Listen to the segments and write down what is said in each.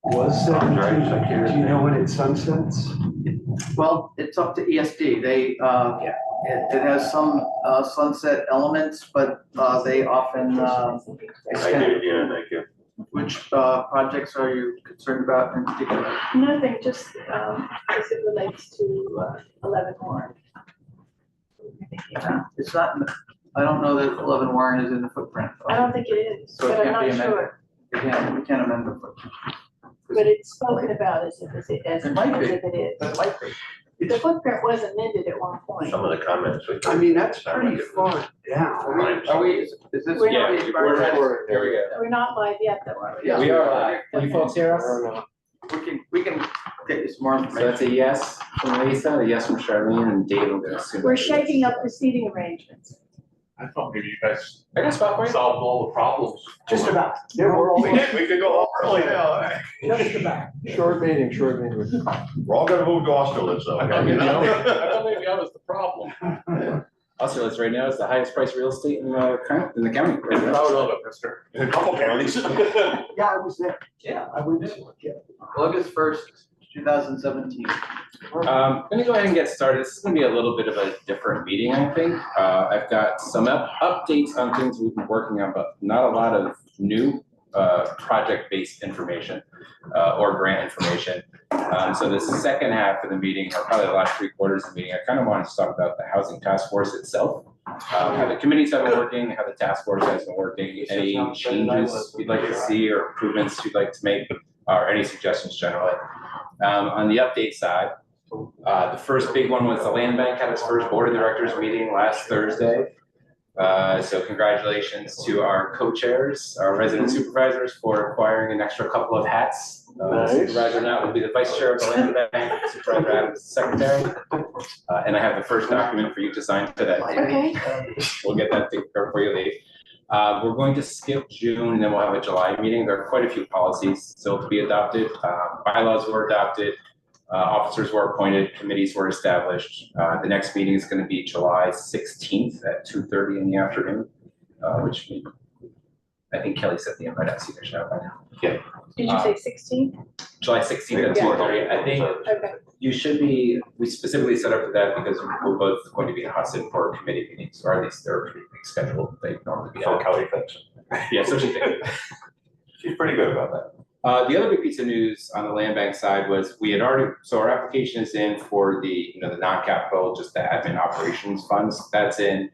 Was 17, do you know when it sunsets? Well, it's up to ESD. They, it has some sunset elements, but they often extend. Thank you. Which projects are you concerned about in particular? Nothing, just as it relates to 11 Warren. It's not, I don't know that 11 Warren is in the footprint. I don't think it is, So it but I'm can't be not amended. sure. We can't amend the footprint. But it's spoken about as if it might be. is. That might be. The footprint was amended at one point. Some of the comments. I mean, that's pretty far down. Are we, is this? We're not- Here we go. We're not live yet, though, are we? Yeah. We are live. Can you folks hear us? We can get you some more So information. that's a yes from Lisa, a yes from Charlene, and Dave, I'm gonna assume. We're shaking up the seating arrangements. I thought maybe you guys I got a spot for you. solved all the problems. Just about. Yeah, we're all. We could go home early now. Just about. Short meeting. We're all gonna move to Austerlitz, though. I thought maybe I was the problem. Austerlitz right now is the highest priced real estate in the county. right now. Proud of it, mister. In a couple counties. Yeah, I was there. Yeah. I went to, yeah. August 1st, 2017. I'm gonna go ahead and get started. This is gonna be a little bit of a different meeting, I think. I've got some updates on things we've been working on, but not a lot of new project-based information or grant information. So the second half of the meeting, or probably the last 3/4 of the meeting, I kind of wanted to talk about the housing task force itself. How the committees have been working, how the task force has been working, any changes you'd like to see or improvements you'd like to make, or any suggestions generally. On the update side, the first big one was the land bank had its first board of directors meeting last Thursday. So congratulations to our co-chairs, our resident supervisors, for acquiring an extra couple of hats. Nice. Supervisor Nat will be the vice chair of the land bank, Supervisor Adams is the secretary. And I have the first document for you to sign today. Okay. We'll get that taken care of before you leave. We're going to skip June and then we'll have a July meeting. There are quite a few policies still to be adopted. Bylaws were adopted, officers were appointed, committees were established. The next meeting is going to be July 16th at 2:30 in the afternoon, which I think Kelly set the invite out, so you should have by now. Did you say 16? July 16th at 2:30. I think Okay. you should be, we specifically set up for that because we're both going to be in Hudson for committee meetings, or at least they're pretty scheduled. They normally be So out. Kelly thinks. Yeah, so she thinks. She's pretty good about that. The other big piece of news on the land bank side was we had already, so our application is in for the, the non-capital, just the admin operations funds, that's in.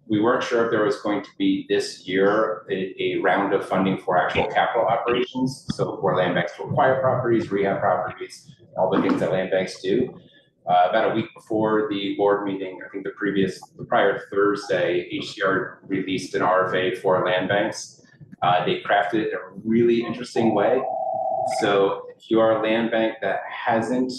We weren't sure if there was going to be this year a round of funding for actual capital operations. So for land banks to acquire properties, rehab properties, all the things that land banks do. About a week before the board meeting, I think the prior Thursday, HCR released an RFA for land banks. They crafted it in a really interesting way. So if you are a land bank that hasn't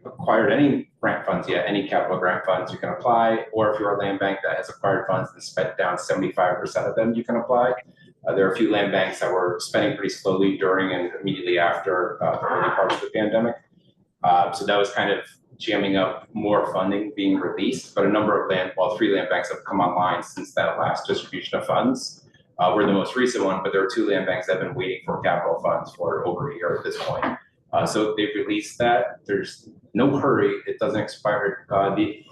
acquired any grant funds yet, any capital grant funds, you can apply. Or if you're a land bank that has acquired funds and spent down 75% of them, you can apply. There are a few land banks that were spending pretty slowly during and immediately after the early parts of the pandemic. So that was kind of jamming up more funding being released, but a number of 3 land banks have come online since that last distribution of funds. We're the most recent one, but there are 2 land banks that have been waiting for capital funds for over a year at this point. So they've released that. There's no hurry. It doesn't expire. The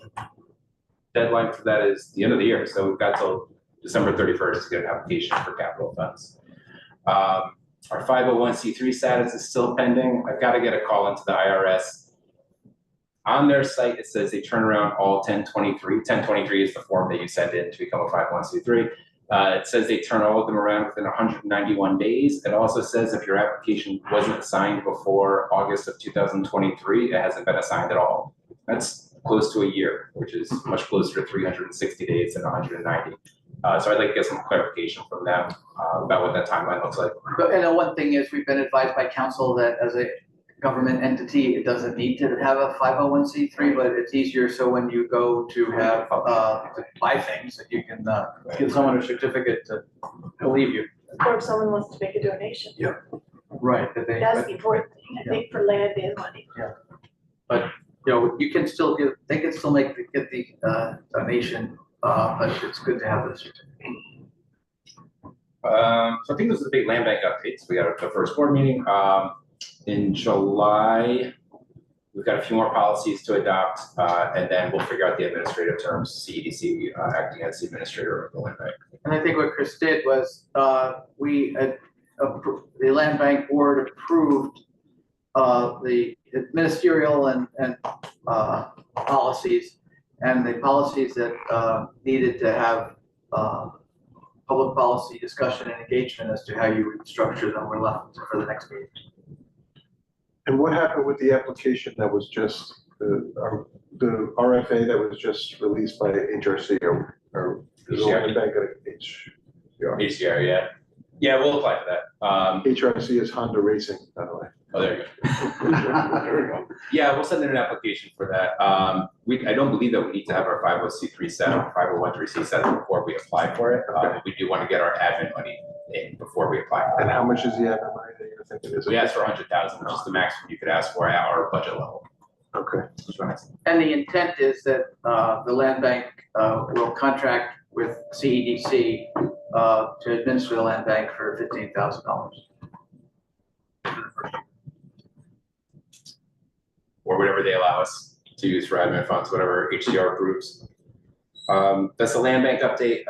deadline for that is the end of the year. So we've got till December 31st to get an application for capital funds. Our 501c3 status is still pending. I've got to get a call into the IRS. On their site, it says they turn around all 1023. 1023 is the form that you send in to become a 501c3. It says they turn all of them around within 191 days. It also says if your application wasn't assigned before August of 2023, it hasn't been assigned at all. That's close to a year, which is much closer to 360 days than 190. So I'd like to get some clarification from them about what that timeline looks like. And the one thing is, we've been advised by council that as a government entity, it doesn't need to have a 501c3, but it's easier so when you go to have to buy things that you can give someone a certificate to believe you. Or if someone wants to make a donation. Right. That's the important thing, I think, for land and money. But you can still they can still get the donation, but it's good to have the certificate. So I think this is a big land bank updates. We got the first board meeting, in July. We've got a few more policies to adopt, and then we'll figure out the administrative terms, CEDC, acting as the administrator of the land bank. And I think what Chris did was, the land bank board approved the ministerial and policies, and the policies that needed to have public policy discussion and engagement as to how you would structure them were left for the next meeting. And what happened with the application that was just, the RFA that was just released by HRC or is the land bank at HCR? HCR, yeah. Yeah, we'll apply for that. HRC is Honda Racing, by the way. Oh, there you go. There we go. Yeah, we'll send in an application for that. I don't believe that we need to have our 50C3 set up, 501(c)(3) set up before we apply for it. We do want to get our admin money in before we apply for And that. how much is the admin money that you're thinking is? We asked for 100,000, which is the maximum you could ask for at our budget level. Okay. And the intent is that the land bank will contract with CEDC to administer the land bank for $15,000. Or whatever they allow us to use for admin funds, whatever HCR approves. That's the land bank update.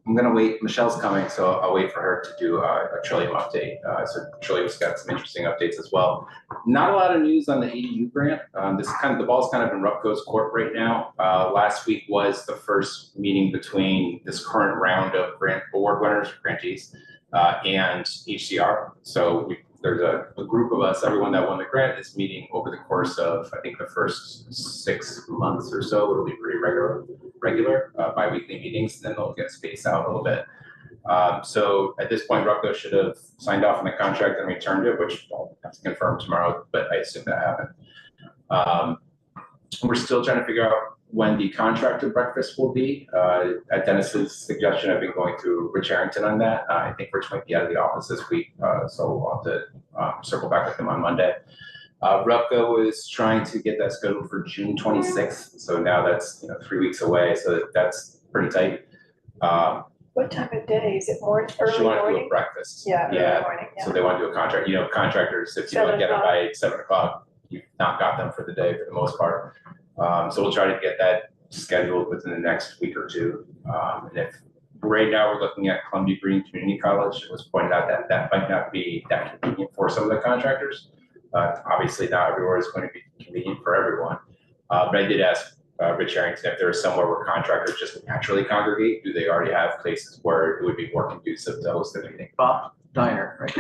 I'm gonna wait, Michelle's coming, so I'll wait for her to do a Trillium update. So Trillium's got some interesting updates as well. Not a lot of news on the ADU grant. The ball's kind of in Rupco's court right now. Last week was the first meeting between this current round of grant award winners, grantees, and HCR. So there's a group of us, everyone that won the grant is meeting over the course of, I think, the first 6 months or so. It'll be pretty regular bi-weekly meetings, and then they'll get spaced out a little bit. So at this point, Rocco should have signed off on the contract and returned it, which I'll have to confirm tomorrow, but I assume that happened. We're still trying to figure out when the contractor breakfast will be. At Dennis's suggestion, I've been going through Rich Harrington on that. I think Rich might be out of the office this week, so we'll have to circle back with him on Monday. Rupco is trying to get that scheduled for June 26th, so now that's 3 weeks away, so that's pretty tight. What time of day? Is it more She early wanted to do a morning? breakfast. Yeah, early morning, So yeah. they want to do a contract. Contractors, if you don't 7 get them o'clock. by 7 o'clock, you've not got them for the day for the most part. So we'll try to get that scheduled within the next week or two. And if right now we're looking at Columbia Green Community College, it was pointed out that that might not be that convenient for some of the contractors. Obviously not everywhere is going to be convenient for everyone. But I did ask Rich Harrington if there is somewhere where contractors just naturally congregate. Do they already have places where it would be more conducive to host the meeting? Bob Diner, right?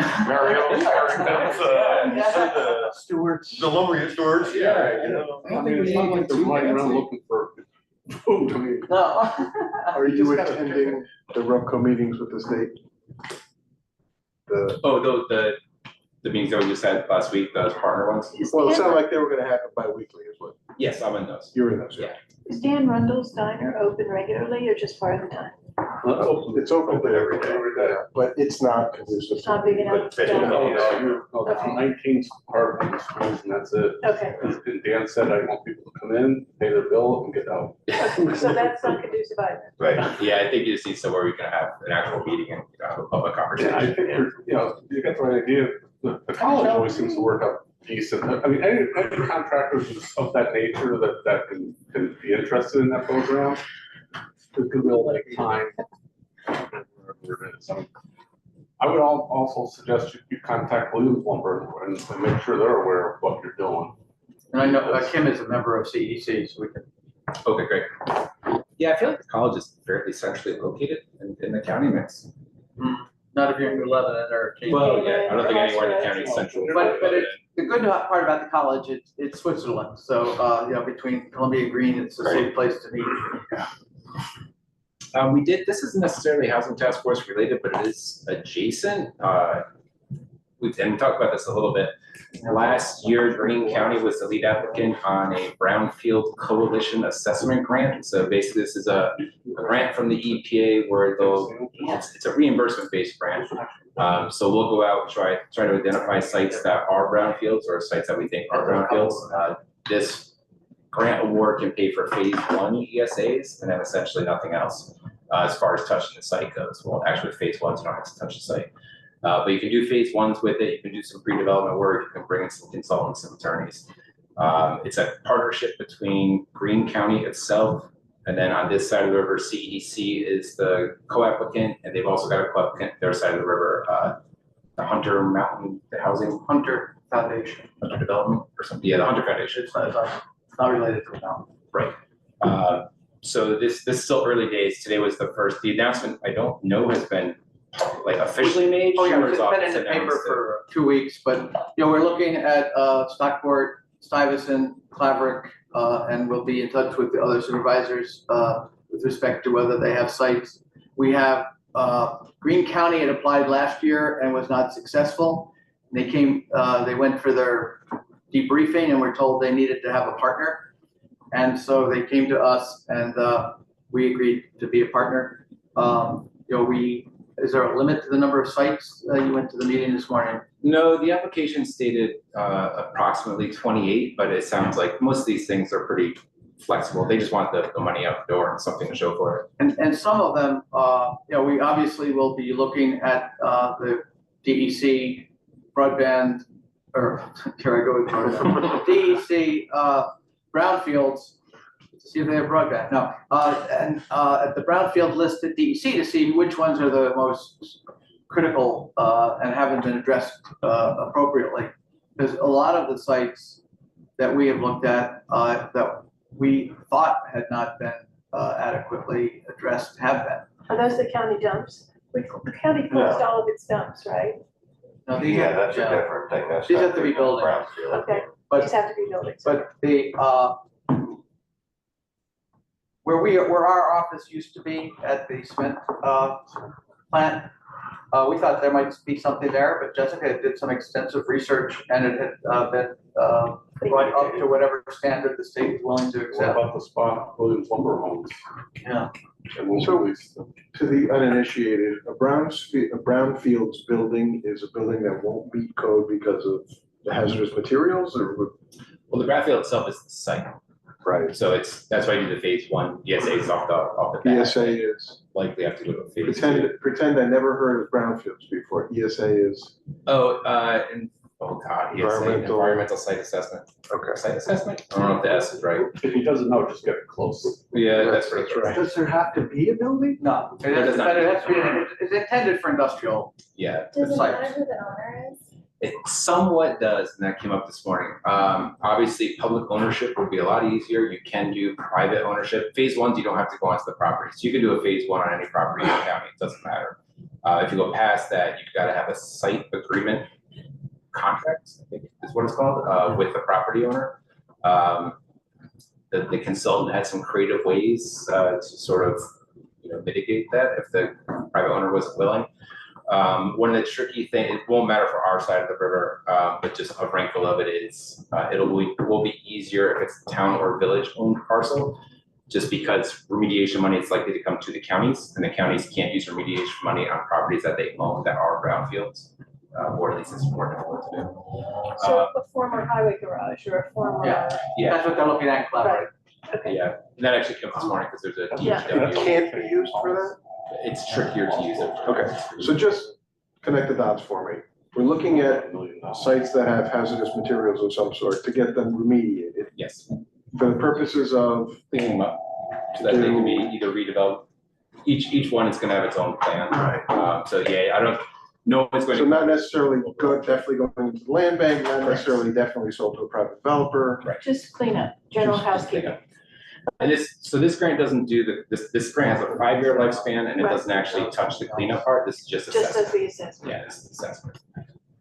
That's Stewards. the lumber stewards, yeah, you know. I mean, it's not like they're running around looking for food. I mean, No. Are you attending the Rupco meetings with the state? Oh, the meetings that we just had last week, those partner ones? Well, it sounded like they were gonna happen bi-weekly is what, Yes, I'm in those. you were in those, Yeah. Is Dan Rundle's Diner open regularly or just part of the time? It's open every day, but it's not conducive. It's not big enough? But fit Yeah. in. it's 19th part of the schools and that's it. Okay, And Dan said, I want people to come in, pay their bill and get out. so that's not conducive either. Right. Yeah, I think you just need somewhere we can have an actual meeting and have a public Yeah, I conversation. think you got the right idea. The college always seems to work out decent. I mean, any contractors of that nature that can be interested in that program, there's gonna be like time. Wherever it is. I would also suggest you contact Williams Lumber and make sure they're aware of what you're doing. And I know Kim is a member of CEDC, so we can. Okay, great. Yeah, I feel like the college is fairly centrally located in the county mix. Not if you're in New Lebanon or. Well, yeah, I don't think anywhere in the county is central. But the good part about the college, it's Switzerland, so, between Columbia and Green, it's a safe place to meet. This isn't necessarily housing task force related, but it is adjacent. We talked about this a little bit. Last year, Greene County was the lead applicant on a Brownfield Coalition Assessment Grant. So basically, this is a grant from the EPA where it's a reimbursement-based grant. So we'll go out and try to identify sites that are brownfields or sites that we think are brownfields. This grant award can pay for phase 1 ESAs and then essentially nothing else. as far as touching the site goes. Well, actually, phase ones, you don't have to touch the site. But you can do phase ones with it, you can do some pre-development work, you can bring in some consultants and attorneys. It's a partnership between Greene County itself, and then on this side of the river, CEDC is the co-applicant, and they've also got a co-applicant their side of the river, the Hunter Mountain, the Housing Hunter Foundation. Hunter Development or something. Yeah, the Hunter Foundation. It's not related to the mountain. Right. So this is still early days. Today was the first. The announcement I don't know has been like officially made. Oh, yeah, Schumer's it's been office in the announced paper it. for 2 weeks, but, we're looking at, Stockport, Stuyvesant, Claverick, and we'll be in touch with the other supervisors, with respect to whether they have sites. We have, Greene County had applied last year and was not successful. They went for their debriefing and were told they needed to have a partner. And so they came to us and, we agreed to be a partner. Is there a limit to the number of sites? You went to the meeting this morning. No, the application stated approximately 28, but it sounds like most of these things are pretty flexible. They just want the money out the door and something to show for it. And some of them, we obviously will be looking at the DEC broadband, or here I go with broadband. DEC brownfields, to see if they have broadband. No, and at the brownfield list at DEC to see which ones are the most critical and haven't been addressed appropriately. Because a lot of the sites that we have looked at that we thought had not been adequately addressed have been. Are those the county dumps? The county closed all of its dumps, right? No, these Yeah, are- that's a different thing. That's These have to be buildings. brownfield. Okay, But these have to be buildings. But the, where our office used to be at the cement plant, we thought there might be something there, but Jessica did some extensive research and it had been brought up to whatever standard the state is willing to What accept. about the spot Williams lumber homes? Yeah. And we'll So- release them. To the uninitiated, a brownfields building is a building that won't meet code because of the hazardous materials or, Well, the brownfield itself is the site, right? so that's why you do the phase one. ESA's off the bat. ESA is, Likely have to go to a phase two. pretend I never heard of brownfields before. ESA is, Oh, and God, ESA, environmental site assessment. okay. Site assessment? I don't know if the S is right. If he doesn't know, just get close. Yeah, That's right. Does there have to be a building? No, it That does not- has to be, it's intended for industrial. Yeah, Does it sites. matter who the owner is? it somewhat does, and that came up this morning. Obviously, public ownership would be a lot easier. You can do private ownership. Phase ones, you don't have to go onto the property. So you can do a phase one on any property in the county, it doesn't matter. If you go past that, you've got to have a site agreement contract, I think is what it's called, with the property owner. The consultant had some creative ways to sort of, mitigate that if the private owner wasn't willing. One of the tricky things, it won't matter for our side of the river, but just a wrinkle of it is, it will be easier if it's town or village owned parcel, just because remediation money is likely to come to the counties, and the counties can't use remediation money on properties that they own that are brownfields, or at least it's more difficult to do. So a former highway garage or a former. Yeah. That's what they're looking at, collaborate. Okay. Yeah, and that actually came up this morning because there's a Yeah. It DPW. can't be used for that? It's trickier to use it. Okay, so just connect the dots for me. We're looking at sites that have hazardous materials of some sort to get them remediated Yes, for the purposes of, cleaning them up so that they can be either redeveloped. Each one is gonna have its own plan. right, So yeah, I don't, no one's going so to. not necessarily good, definitely going into the land bank, not necessarily definitely sold to a private developer. Just clean up, general Just clean housekeeping. up. And this grant doesn't do this grant has a 5-year lifespan and it Right. doesn't actually touch the cleanup part. This is just Just as assessment. the assessment. Yeah, this is assessment.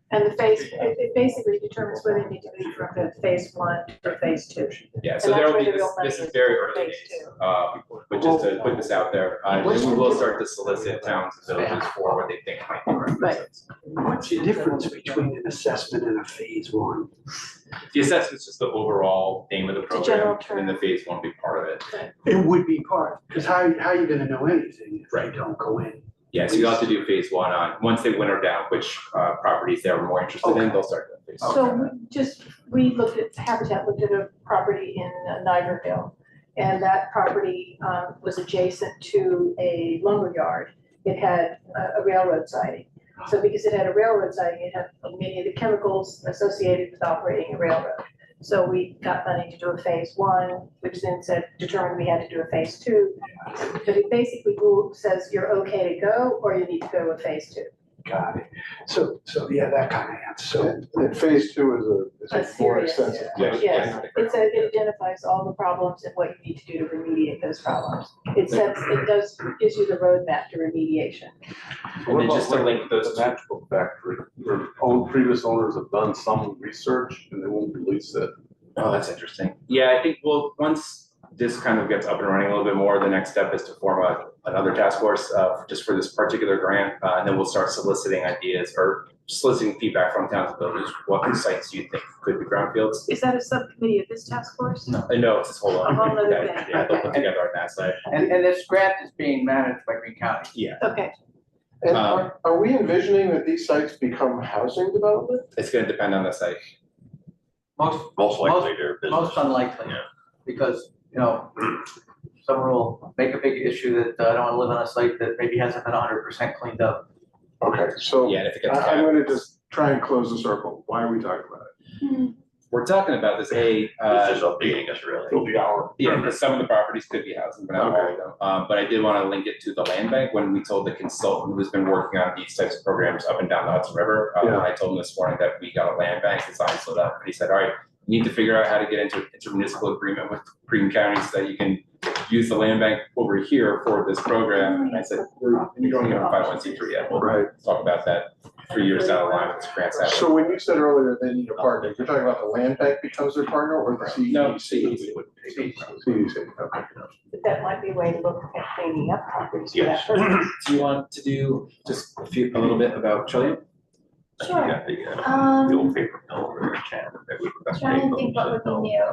And the phase, it basically determines whether you need to move from the phase 1 to phase 2. Yeah, so And that's there'll where be the this, real money this is is, very for early phase days. 2. But just to put this out there, What's we the will difference? start to solicit towns and villages for what they think might be requisites. What's the difference between an assessment and a phase one? The assessment's just the overall name of the a general program, and then the phase one will be part of it. It would be part, because how are you gonna know anything if Right. you don't go in? Yeah, so you'll have to do phase one once they winter down which properties they're more interested in, Okay. they'll start doing phase. So we looked at, Habitat looked at a property in Niverville. and that property was adjacent to a lumber yard. It had a railroad siding. So because it had a railroad siding, it had many of the chemicals associated with operating a railroad. So we got money to do a phase 1, which then determined we had to do a phase 2. But it basically says you're okay to go, or you need to go with phase 2. Got it. So yeah, that kind of answer. So And phase 2 is a more serious, extensive. Yes, it identifies all the problems and what you need to do to remediate those problems. It gives you the roadmap to remediation. And then just to link those The two. magical factory, where previous owners have done some research and they won't release it. Oh, that's interesting. Yeah, I think, well, once this kind of gets up and running a little bit more, the next step is to form another task force just for this particular grant. And then we'll start soliciting ideas or soliciting feedback from towns and builders. What sites do you think could be brownfields? Is that a subcommittee of this task force? No. No, it's this whole A whole other yeah, thing, yeah, they'll okay. put together on that side. And this grant is being managed by Green County. Yeah, Okay, And are we envisioning that these sites become housing development? it's gonna depend on the site. Most likely they're business. Most unlikely, Yeah. because, someone will make a big issue that I don't want to live on a site that maybe hasn't been 100% cleaned up. Okay, so Yeah, and if it gets I'm gonna just try and close the circle. Why are we talking about it? we're talking about this, It's just updating us really. It'll be our. yeah, because some of the properties could be housing, but not all of them. But I did want to link it to the land bank when we told the consultant who's been working on these types of programs up and down the Hudson River. Yeah. I told him this morning that we got a land bank design set up, and he said, all right, you need to figure out how to get into intermunicipal agreement with Green County so that you can use the land bank over here for this program. And I said, we don't even have a 501c3 yet. We'll Right. talk about that 3 years down the line with this grant. So when you said earlier they need a partner, you're talking about the land bank becomes their partner or the CEDC? No, CEDC, okay. but that might be a way to look at cleaning up properties for Yes. that purpose. Do you want to do just a little bit about Trillium? Sure. Yeah, the old paper mill or a can that we. Trying to think what would be new.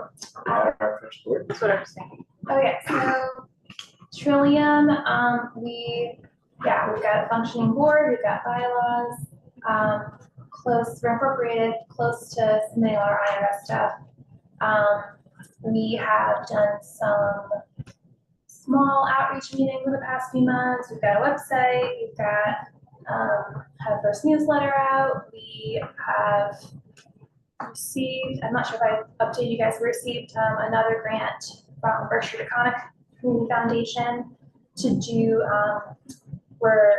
That's what I was thinking. Okay, so Trillium, we've got a functioning board, we've got bylaws, we're incorporated close to submitting all our IRS stuff. We have done some small outreach meetings in the past few months. We've got a website, we've got had a first newsletter out. We have received, I'm not sure if I updated you guys, we received another grant from Berkshire Deconic Community Foundation to do, we're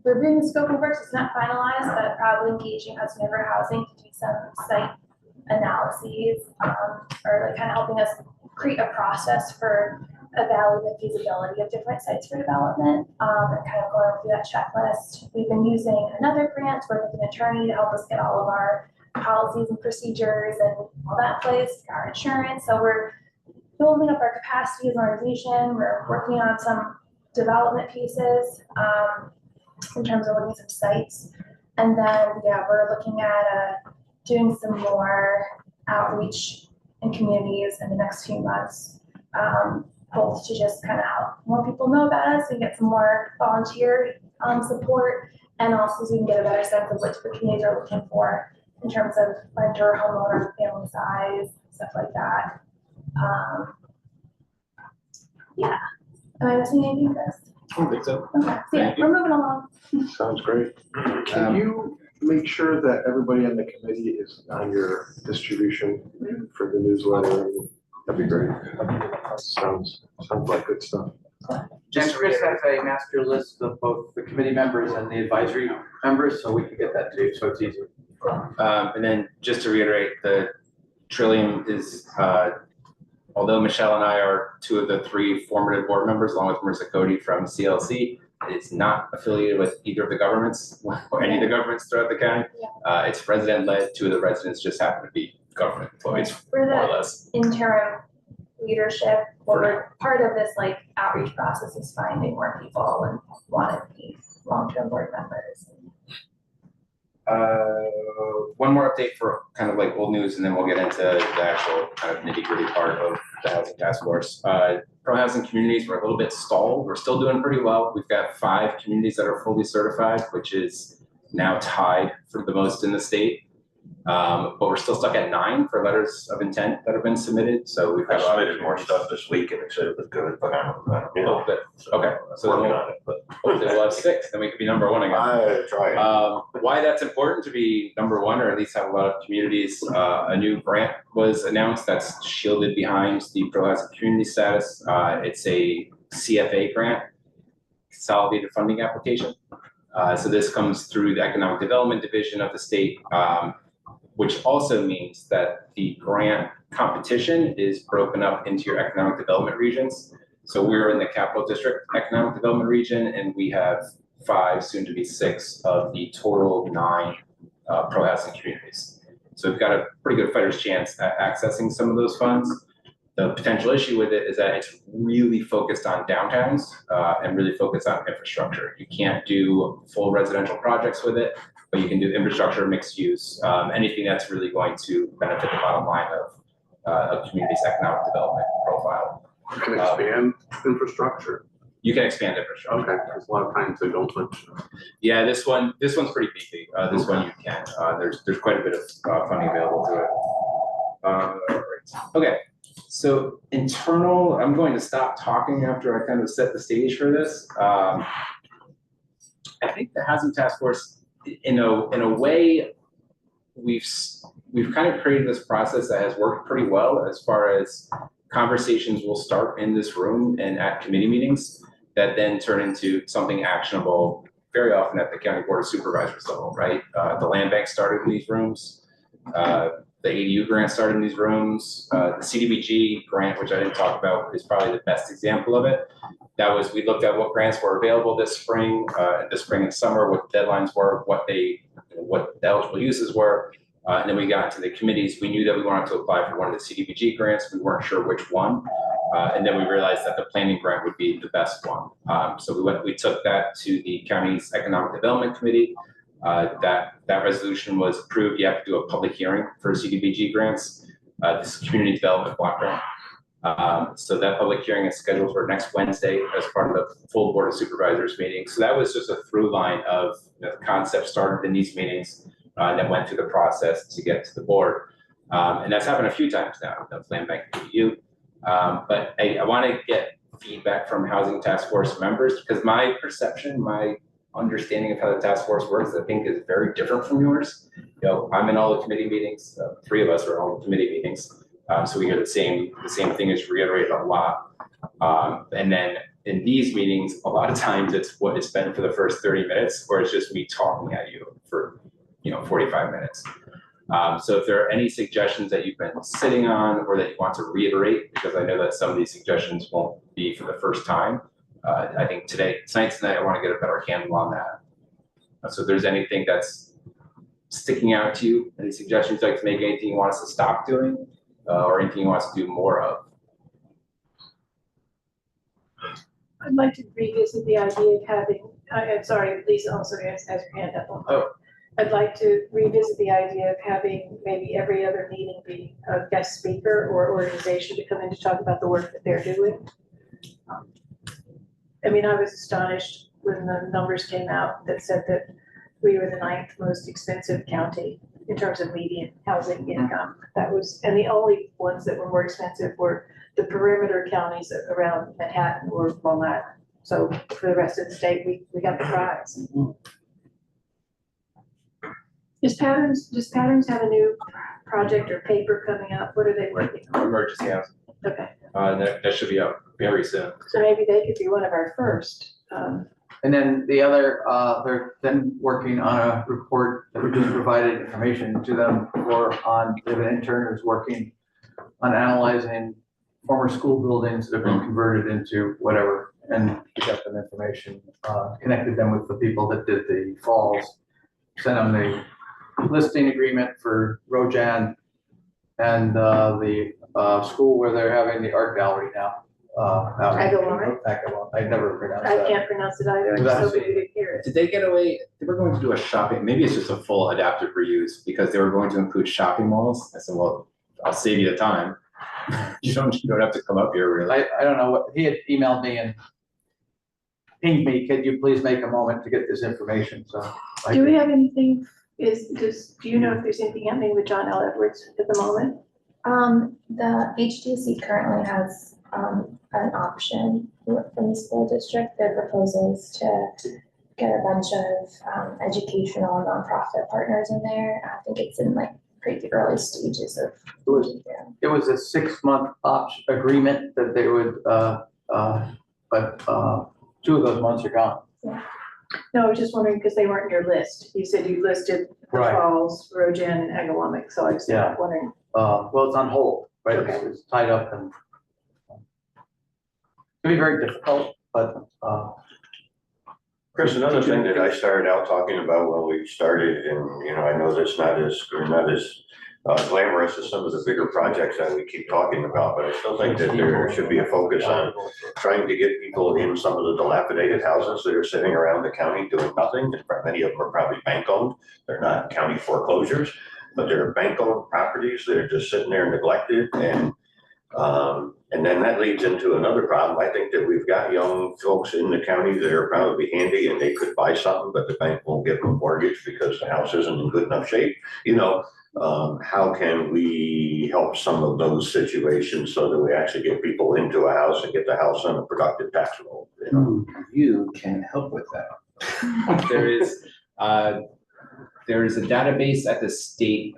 reviewing the scope of works, it's not finalized, but probably engaging Hudson River Housing to do some site analyses, or like kind of helping us create a process for evaluating the feasibility of different sites for development, and kind of going through that checklist. We've been using another grant to work with an attorney to help us get all of our policies and procedures and all that in place, our insurance. So we're building up our capacity as an organization. We're working on some development pieces in terms of looking at some sites. And then, we're looking at doing some more outreach in communities in the next few months, both to just kind of help more people know about us and get some more volunteer support, and also so we can get a better sense of what the communities are looking for in terms of renter, homeowner, family size, stuff like that. Am I missing anything, Chris? I don't think so. Okay, so Thank you. we're moving along. Sounds great. Can you make sure that everybody on the committee is on your distribution for the newsletter? That'd be great. Sounds like good stuff. And Chris has a master list of both the committee members and the advisory members, so we can get that too, so it's easier. And then just to reiterate, the Trillium is, although Michelle and I are two of the 3 formative board members, along with Marissa Cody from CLC, it's not affiliated with either of the governments or any of the governments throughout the county. It's resident-led. 2 of the residents just happen to be government employees, We're more or the less. interim leadership, we're part of this like outreach process is finding more people and want to be long-term board members. One more update for kind of like old news, and then we'll get into the actual kind of nitty-gritty part of the housing task force. Pro-housing communities were a little bit stalled. We're still doing pretty well. We've got 5 communities that are fully certified, which is now tied for the most in the state. But we're still stuck at 9 for letters of intent that have been submitted, so we've I got a lot of submitted more stuff this week and it said it was good, but I don't a little know. bit. Okay, so Working we'll, on it, but hopefully we'll have 6, then we could be number 1 again. I try. Why that's important to be number 1, or at least have a lot of communities, a new grant was announced that's shielded behind the Pro-Housing Community status. It's a CFA grant, Consolidated Funding Application. So this comes through the Economic Development Division of the state, which also means that the grant competition is broken up into your economic development regions. So we're in the Capital District Economic Development Region, and we have 5, soon to be 6 of the total 9 pro-housing communities. So we've got a pretty good fighter's chance at accessing some of those funds. The potential issue with it is that it's really focused on downtowns and really focused on infrastructure. You can't do full residential projects with it, but you can do infrastructure, mixed use, anything that's really going to benefit the bottom line of a community's economic development profile. You can expand infrastructure. You can expand infrastructure. Okay, there's a lot of times they don't touch. Yeah, this one's pretty beefy. This one you can. There's quite a bit of funding available to it. Right. Okay, so internal. I'm going to stop talking after I kind of set the stage for this. I think the Housing Task Force, in a way, we've kind of created this process that has worked pretty well as far as conversations will start in this room and at committee meetings that then turn into something actionable very often at the County Board of Supervisors level, right? The land bank started in these rooms. The ADU grant started in these rooms. The CDBG grant, which I didn't talk about, is probably the best example of it. That was, we looked at what grants were available this spring and summer, what the deadlines were, what the eligible uses were. And then we got to the committees. We knew that we wanted to apply for one of the CDBG grants. We weren't sure which one. And then we realized that the planning grant would be the best one. So we took that to the county's Economic Development Committee. That resolution was approved. You have to do a public hearing for CDBG grants. This is community development block grant. So that public hearing is scheduled for next Wednesday as part of the full Board of Supervisors meeting. So that was just a through line of the concept started in these meetings. That went through the process to get to the board. And that's happened a few times now, the land bank review. But I want to get feedback from Housing Task Force members because my perception, my understanding of how the task force works, I think is very different from yours. You know, I'm in all the committee meetings, 3 of us are in all the committee meetings. So we hear the same thing is reiterated a lot. And then in these meetings, a lot of times it's what it's been for the first 30 minutes, or it's just me talking at you for 45 minutes. So if there are any suggestions that you've been sitting on or that you want to reiterate, because I know that some of these suggestions won't be for the first time, I think tonight I want to get a better handle on that. So if there's anything that's sticking out to you, any suggestions you'd like to make, anything you want us to stop doing, or anything you want us to do more of? I'd like to revisit the idea of having, I'm sorry, Lisa also has her hand up. Oh. I'd like to revisit the idea of having maybe every other meeting be a guest speaker or organization to come in to talk about the work that they're doing. I mean, I was astonished when the numbers came out that said that we were the 9th most expensive county in terms of median housing income. That was, and the only ones that were more expensive were the perimeter counties around Manhattan or Long Island. So for the rest of the state, we got the prize. Does Patterns have a new project or paper coming up? What are they working on? Emergency housing. Okay, That should be up very soon. so maybe they could be one of our first. And then the other, they're then working on a report that we just provided information to them they have an intern who's working on analyzing former school buildings that have been converted into whatever, and we got them information, connected them with the people that did the falls, sent them the listing agreement for Rojan and the school where they're having the art gallery now. Agawam. I never pronounced I that. can't pronounce it either. I'm just hoping you could hear it. Did they get away? They were going to do a shopping, maybe it's just a full adaptive reuse because they were going to include shopping malls. I said, well, I'll save you the time. You don't have to come up here really. I don't know what, he had emailed me and pinged me, could you please make a moment to get this information, so. Do we have anything Do you know if there's anything happening with John L. Edwards at the moment? The HDC currently has, an option from the school district. Their proposal is to get a bunch of, educational and nonprofit partners in there. I think it's in like pretty early stages of. It was a 6-month agreement that they would, but 2 of those months are gone. No, I was just wondering, because they weren't in your list. You said you listed the Right. Falls, Rojan, and Agawam, so I was Yeah. wondering. Well, it's on hold, right? Okay. It's tied up and it'll be very difficult, but, Chris, another thing that I started out talking about when we started, and, you know, I know that's not as glamorous as some of the bigger projects that we keep talking about, but I still think that there should be a focus on trying to get people in some of the dilapidated houses that are sitting around the county doing nothing. Many of them are probably bank owned. They're not county foreclosures, but they're bank owned properties that are just sitting there neglected. And then that leads into another problem. I think that we've got young folks in the county that are probably handy and they could buy something, but the bank won't give them a mortgage because the house isn't in good enough shape. You know, how can we help some of those situations so that we actually get people into a house and get the house on a productive tax roll? You know? You can help with that. There is a database at the state,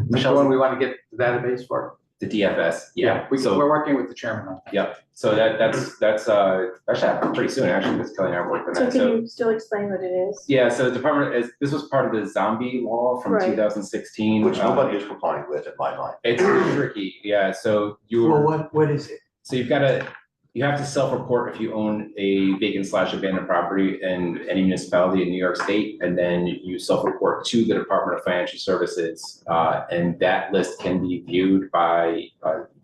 which one we want to get the database for? the DFS, yeah. We're working with the chairman on that. Yep, so that's actually happening pretty soon, actually, because Kelly and I are working on So that, can you still explain what it is? Yeah, so the department this was part of the zombie law from Right. 2016. Which nobody is complying with in my mind. It's tricky, yeah, so Well, what is it? so you have to self-report if you own a vacant/abandoned property in any municipality in New York State, and then you self-report to the Department of Financial Services, and that list can be viewed by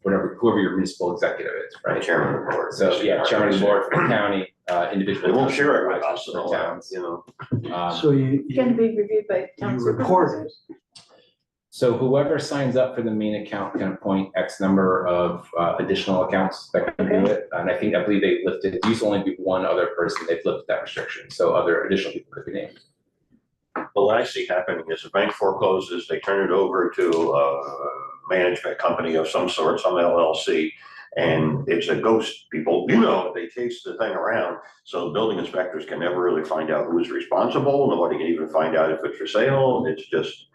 whoever your municipal executive is, right? Chairman of the board. So, yeah, chairman of the board for the county, individual. They won't share it with us, for the towns. you know. So Can be reviewed by town you report supervisors? So whoever signs up for the main account can appoint X number of additional accounts that can do it. And I believe they lifted, it used to only be one other person, they've lifted that restriction, so other additional people could be named. Well, what I see happening is the bank forecloses, they turn it over to a management company of some sort, some LLC. And it's a ghost people, you know, they chase the thing around. So building inspectors can never really find out who's responsible. Nobody can even find out if it's for sale. It's just,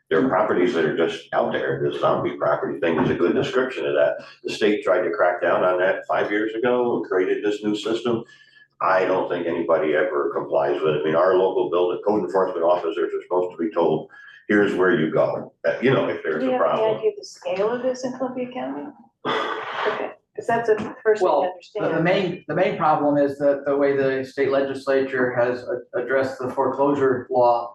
there are properties that are just out there. This zombie property thing is a good description of that. The state tried to crack down on that 5 years ago and created this new system. I don't think anybody ever complies with it. I mean, our local building code enforcement officers are supposed to be told, here's where you go, you know, if there's Do you a have any problem. idea of the scale of this in Columbia County? Okay, because that's the first thing to Well, understand. the main problem is that the way the state legislature has addressed the foreclosure law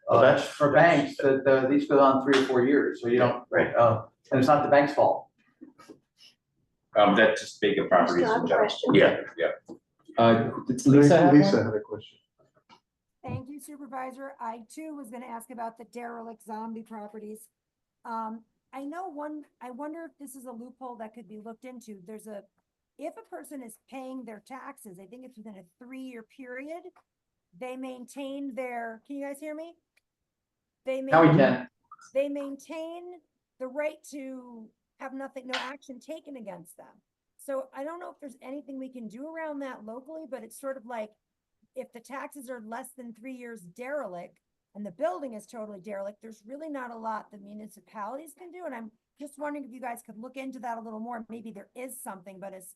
Well, that's- for banks, that these go on 3 or 4 years, so you don't, Right. and it's not the bank's fault. That's just vacant properties Still have in a general. question? Yeah. Does Lisa have Lisa one? had a question. Thank you, Supervisor. I too was gonna ask about the derelict zombie properties. I wonder if this is a loophole that could be looked into. If a person is paying their taxes, I think it's within a 3-year period, they maintain can you guys hear me? Now we can. They maintain the right to have no action taken against them. So I don't know if there's anything we can do around that locally, but it's sort of like, if the taxes are less than 3 years derelict and the building is totally derelict, there's really not a lot the municipalities can do. And I'm just wondering if you guys could look into that a little more. Maybe there is something, but as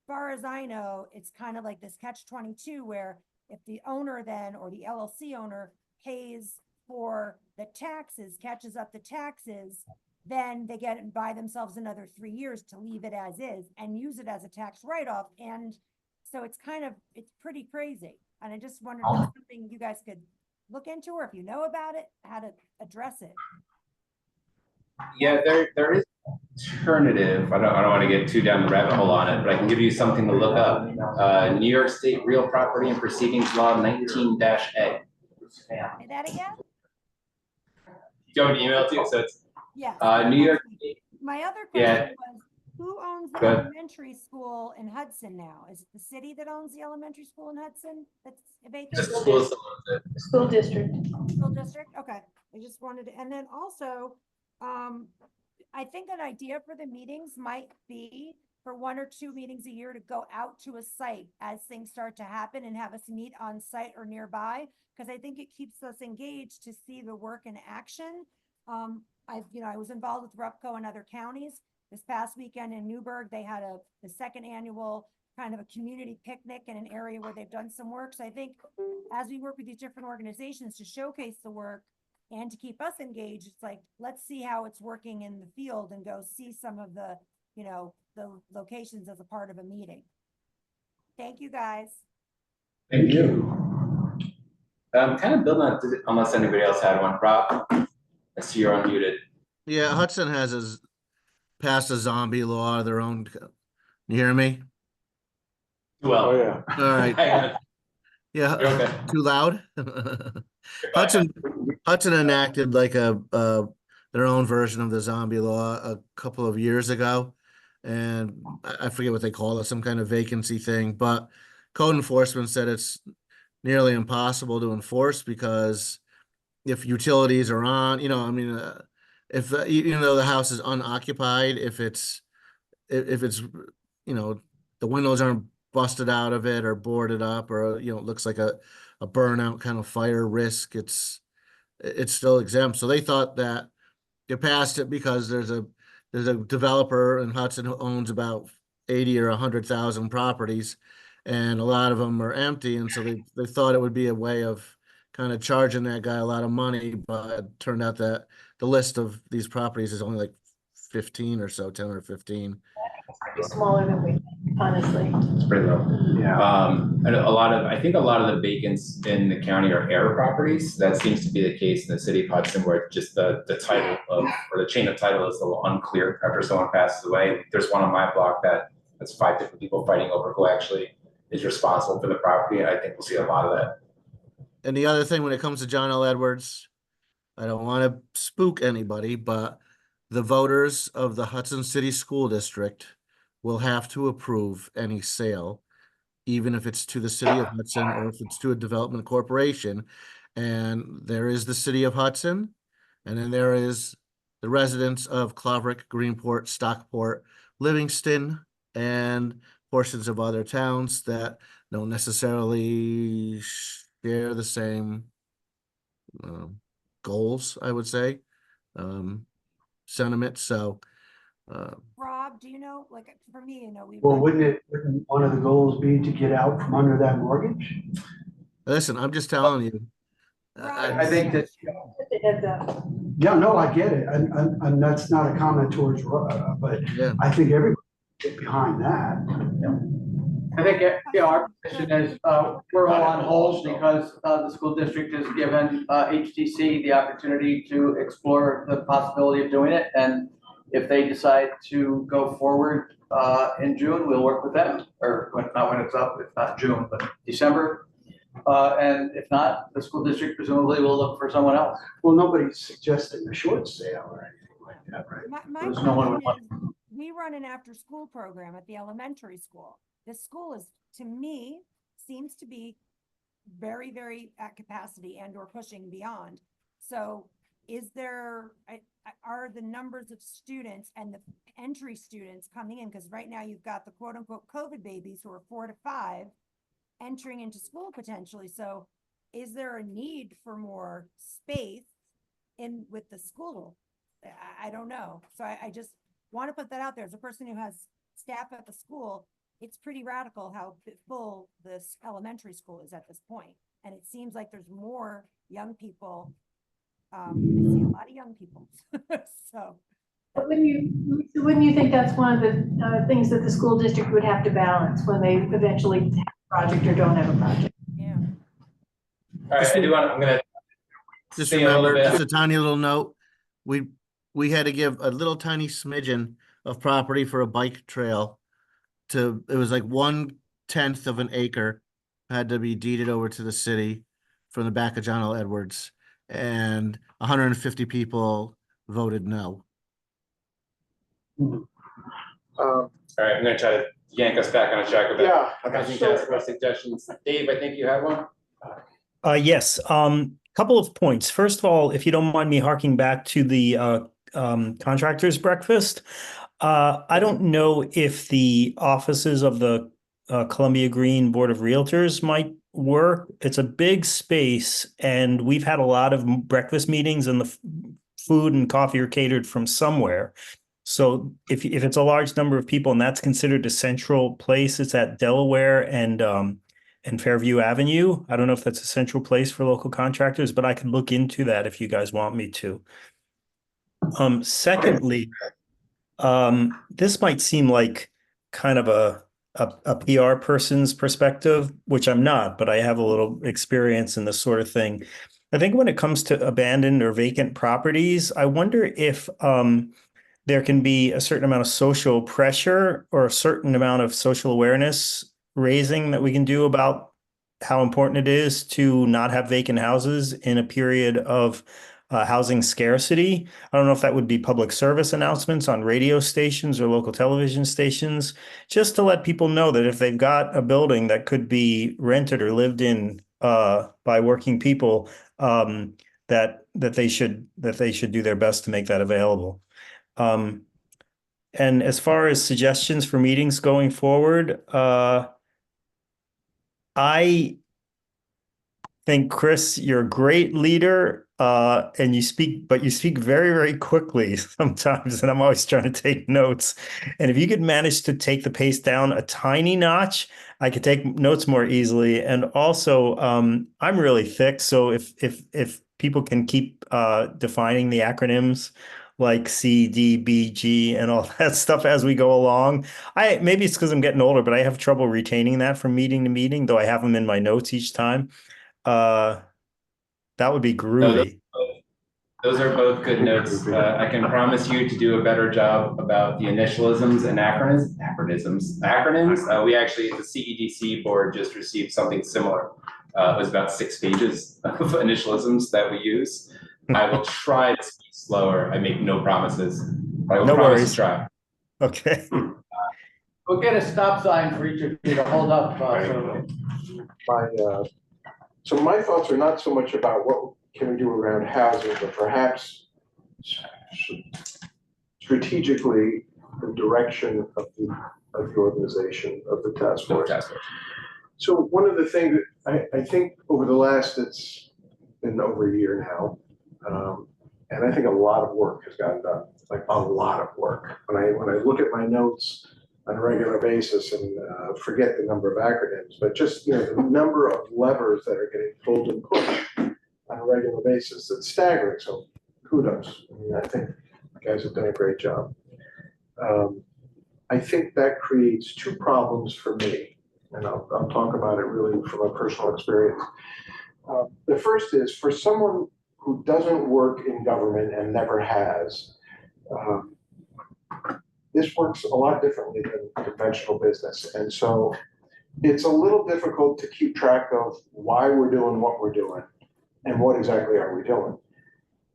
far as I know, it's kind of like this catch-22 where if the owner then, or the LLC owner pays for the taxes, catches up the taxes, then they get and buy themselves another 3 years to leave it as is and use it as a tax write-off. And so it's pretty crazy. And I just wondered if it's something you guys could look into, or if you know about it, how to address it. Yeah, there is an alternative. I don't want to get too down the rabbit hole on it, but I can give you something to look up. New York State Real Property and Proceedings Law 19-A. Say that again? Do you want me to email it to you? So it's Yes. New York State. My other Yeah. question was, who owns the Go ahead. elementary school in Hudson now? Is it the city that owns the elementary school in Hudson? That's vacant? Just the school still owns it. School district. School district, okay, I just wanted to, and then also, I think an idea for the meetings might be for 1 or 2 meetings a year to go out to a site as things start to happen and have us meet on site or nearby, because I think it keeps us engaged to see the work in action. I was involved with RUPCO in other counties. This past weekend in Newburgh, they had the second annual kind of a community picnic in an area where they've done some work. So I think as we work with these different organizations to showcase the work and to keep us engaged, it's like, let's see how it's working in the field and go see some of the locations as a part of a meeting. Thank you, guys. Thank you. Kind of building on, unless anybody else had one. Rob, I see you're unmuted. Yeah, Hudson has passed a zombie law of their own. You hear me? Well, Oh, yeah. All right. Yeah. You're okay. Too loud? Hudson enacted like their own version of the zombie law a couple of years ago. And I forget what they call it, some kind of vacancy thing, but code enforcement said it's nearly impossible to enforce because if utilities are on, if even though the house is unoccupied, if it's the windows aren't busted out of it or boarded up, or it looks like a burnout kind of fire risk, it's still exempt. So they thought that they passed it because there's a developer in Hudson who owns about 80 or 100,000 properties, and a lot of them are empty, and so they thought it would be a way of kind of charging that guy a lot of money, but it turned out that the list of these properties is only like 15 or so, 10 or 15. It's smaller than we think, honestly. It's pretty low. Yeah. And I think a lot of the vacants in the county are heir properties. That seems to be the case in the city of Hudson, where just the title of, or the chain of title is a little unclear after someone passes away. There's one on my block that's 5 different people fighting over who actually is responsible for the property. And I think we'll see a lot of that. And the other thing, when it comes to John L. Edwards, I don't want to spook anybody, but the voters of the Hudson City School District will have to approve any sale, even if it's to the city of Hudson or if it's to a development corporation. And there is the city of Hudson, and then there is the residents of Claverick, Greenport, Stockport, Livingston, and portions of other towns that don't necessarily share the same goals, I would say, sentiment. So Rob, do you know, like, for me, Well, wouldn't one of the goals be to get out from under that mortgage? listen, I'm just telling you. I think that, Heads up. Yeah, no, I get it. And that's not a comment towards, but Yeah. I think everybody get behind that. I think, our position is, we're all on hold because, the school district has given, HTC the opportunity to explore the possibility of doing it. And if they decide to go forward, in June, we'll work with them, or not when it's up, it's not June, but December. And if not, the school district presumably will look for someone else. Well, nobody's suggesting a short sale or anything like that, right? My There's no one question is, we run an after-school program at the elementary school. This school is, to me, seems to be very, very at capacity and or pushing beyond. So are the numbers of students and the entry students coming in? Because right now you've got the quote unquote COVID babies who are 4 to 5 entering into school potentially. So is there a need for more space in with the school? I don't know. So I just want to put that out there as a person who has staff at the school. It's pretty radical how full this elementary school is at this point. And it seems like there's more young people. I see a lot of young people. So. But wouldn't you think that's one of the things that the school district would have to balance when they eventually have a project or don't have a project? Yeah. All right, I'm gonna Just say a little remember, bit. just a tiny little note, we had to give a little tiny smidgen of property for a bike trail it was like 1/10 of an acre had to be deeded over to the city from the back of John L. Edwards, and 150 people voted no. Um, All right, I'm gonna try to yank us back on a track about. Yeah, I think so- that's my suggestions. Dave, I think you have one? Yes, couple of points. First of all, if you don't mind me harking back to the contractors breakfast, I don't know if the offices of the Columbia Green Board of Realtors might work. It's a big space, and we've had a lot of breakfast meetings, and the food and coffee are catered from somewhere. So if it's a large number of people and that's considered a central place, it's at Delaware and Fairview Avenue. I don't know if that's a central place for local contractors, but I could look into that if you guys want me to. Secondly, this might seem like kind of a PR person's perspective, which I'm not, but I have a little experience in this sort of thing. I think when it comes to abandoned or vacant properties, I wonder if there can be a certain amount of social pressure or a certain amount of social awareness raising that we can do about how important it is to not have vacant houses in a period of housing scarcity. I don't know if that would be public service announcements on radio stations or local television stations, just to let people know that if they've got a building that could be rented or lived in by working people, that they should do their best to make that available. And as far as suggestions for meetings going forward, I think, Chris, you're a great leader, and you speak very, very quickly sometimes, and I'm always trying to take notes. And if you could manage to take the pace down a tiny notch, I could take notes more easily. And also, I'm really thick, so if people can keep defining the acronyms like CDBG and all that stuff as we go along. Maybe it's because I'm getting older, but I have trouble retaining that from meeting to meeting, though I have them in my notes each time. That would be groovy. Those are both good notes. I can promise you to do a better job about the initialisms and acronyms. We actually, the CEDC board just received something similar. It was about 6 pages of initialisms that we use. I will try to speak slower. I make no promises. I will No promise worries. to try. Okay. We'll get a stop sign for each of you to hold up. So my thoughts are not so much about what can we do around housing, but perhaps strategically the direction of the organization of the task force. So one of the things that I think over the last, it's been over a year now, and I think a lot of work has gotten done, like a lot of work. When I look at my notes on a regular basis and forget the number of acronyms, but just the number of levers that are getting pulled and pushed on a regular basis, it's staggering. So kudos. I mean, I think you guys have done a great job. I think that creates 2 problems for me, and I'll talk about it really from a personal experience. The first is for someone who doesn't work in government and never has, this works a lot differently than conventional business. And so it's a little difficult to keep track of why we're doing what we're doing and what exactly are we doing.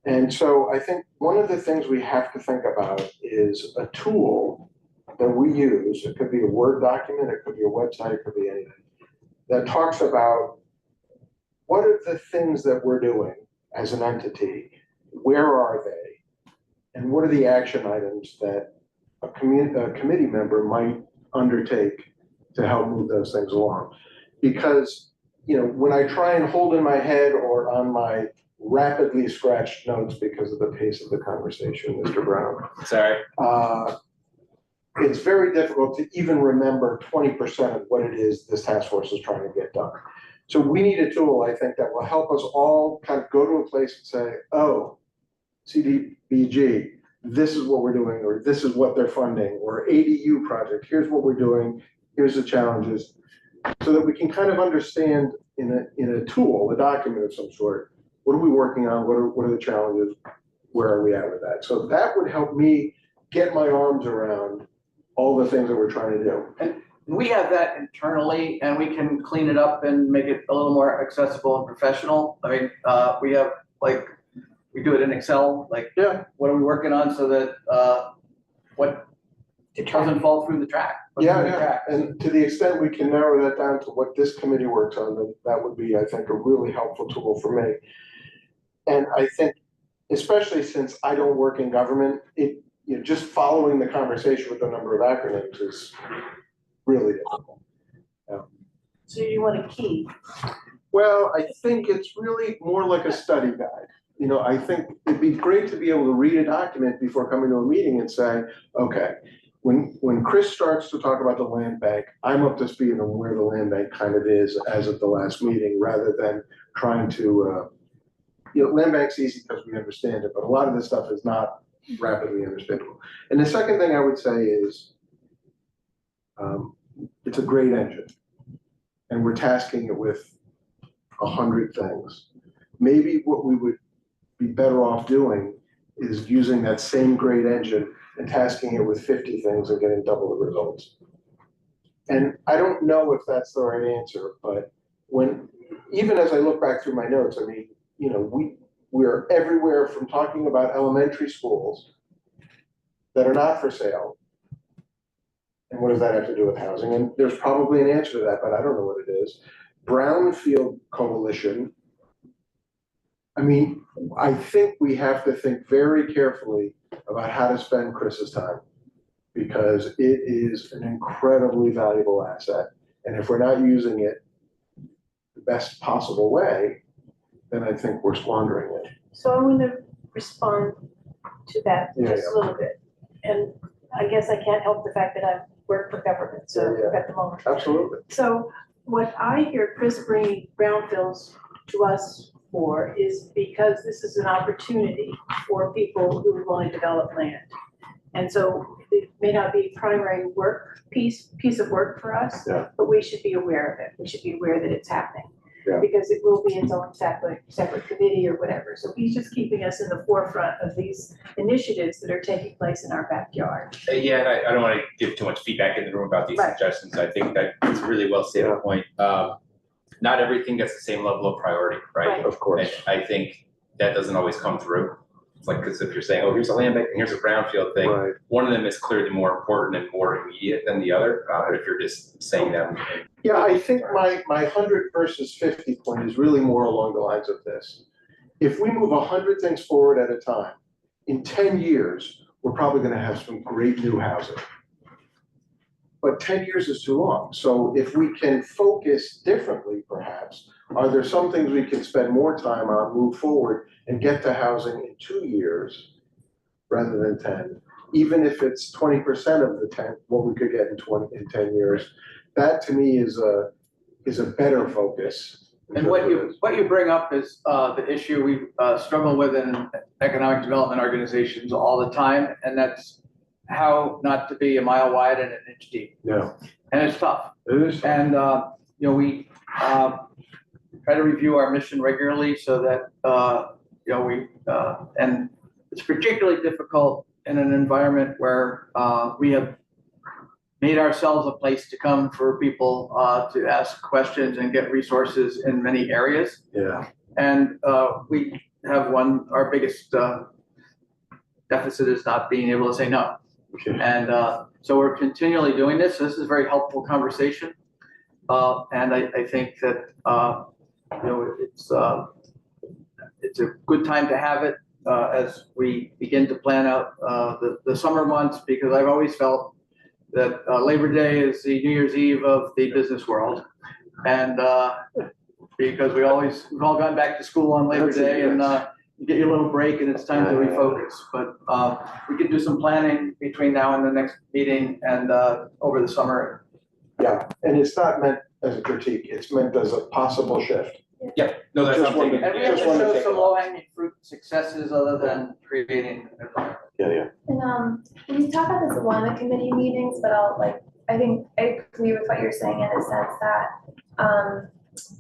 And so I think one of the things we have to think about is a tool that we use. It could be a Word document, it could be a website, it could be anything, that talks about what are the things that we're doing as an entity, where are they, and what are the action items that a committee member might undertake to help move those things along. Because when I try and hold in my head or on my rapidly scratched notes because of the pace of the conversation, Mr. Brown. Sorry. It's very difficult to even remember 20% of what it is this task force is trying to get done. So we need a tool, I think, that will help us all kind of go to a place and say, oh, CDBG, this is what we're doing, or this is what they're funding, or ADU project, here's what we're doing, here's the challenges, so that we can kind of understand in a tool, a document of some sort, what are we working on, what are the challenges, where are we at with that? So that would help me get my arms around all the things that we're trying to do. And we have that internally, and we can clean it up and make it a little more accessible and professional. I mean, we have we do it in Excel, what are we working on so that what To track. doesn't fall through the track. but Yeah, through the yeah, cracks. and to the extent we can narrow that down to what this committee works on, then that would be, I think, a really helpful tool for me. And I think, especially since I don't work in government, just following the conversation with a number of acronyms is really difficult. So you want a key? Well, I think it's really more like a study guide. I think it'd be great to be able to read a document before coming to a meeting and say, okay, when Chris starts to talk about the land bank, I'm up to speed on where the land bank kind of is as of the last meeting, rather than trying to, land bank's easy because we understand it, but a lot of this stuff is not rapidly understandable. And the second thing I would say is, it's a great engine, and we're tasking it with 100 things. Maybe what we would be better off doing is using that same great engine and tasking it with 50 things and getting double the results. And I don't know if that's the right answer, but even as I look back through my notes, I mean, we're everywhere from talking about elementary schools that are not for sale. And what does that have to do with housing? And there's probably an answer to that, but I don't know what it is. Brownfield coalition. I mean, I think we have to think very carefully about how to spend Chris's time, because it is an incredibly valuable asset. And if we're not using it the best possible way, then I think we're squandering it. So I want to respond to that just a little bit. And I guess I can't help the fact that I've worked for government, so at the moment. Absolutely. So what I hear Chris bringing brownfields to us for is because this is an opportunity for people who want to develop land. And so it may not be a primary piece of work for us, but we should be aware of it. We should be aware that it's happening. Yeah. Because it will be its own separate committee or whatever. So he's just keeping us in the forefront of these initiatives that are taking place in our backyard. Yeah, and I don't want to give too much feedback in the room about these suggestions. I think that it's really well stated point. Not everything gets the same level of priority, right? Of course. I think that doesn't always come through. It's like, because if you're saying, oh, here's a land bank and here's a brownfield thing, one of them is clearly more important and more immediate than the other. But if you're just saying them. Yeah, I think my 100 versus 50 point is really more along the lines of this. If we move 100 things forward at a time, in 10 years, we're probably going to have some great new housing. But 10 years is too long. So if we can focus differently, perhaps, are there some things we can spend more time on, move forward, and get to housing in 2 years rather than 10? Even if it's 20% of the 10, what we could get in 10 years, that to me is a better focus. And what you bring up is the issue we struggle with in economic development organizations all the time, and that's how not to be a mile wide and an inch deep. Yeah. And it's tough. It is. And we try to review our mission regularly so that and it's particularly difficult in an environment where we have made ourselves a place to come for people to ask questions and get resources in many areas. Yeah. And we have our biggest deficit is not being able to say no. Okay. And so we're continually doing this. This is a very helpful conversation. And I think that, it's a good time to have it as we begin to plan out the summer months, because I've always felt that Labor Day is the New Year's Eve of the business world. And because we've all gone back to school on Labor Day, and you get your little break and it's time to refocus. But we can do some planning between now and the next meeting and over the summer. Yeah, and it's not meant as a critique, it's meant as a possible shift. Yeah, no, that's Just not taking. And we have to show some low-hanging fruit successes other than creating an environment. Yeah. And we talk about this a lot in the committee meetings, but I think I agree with what you're saying in the sense that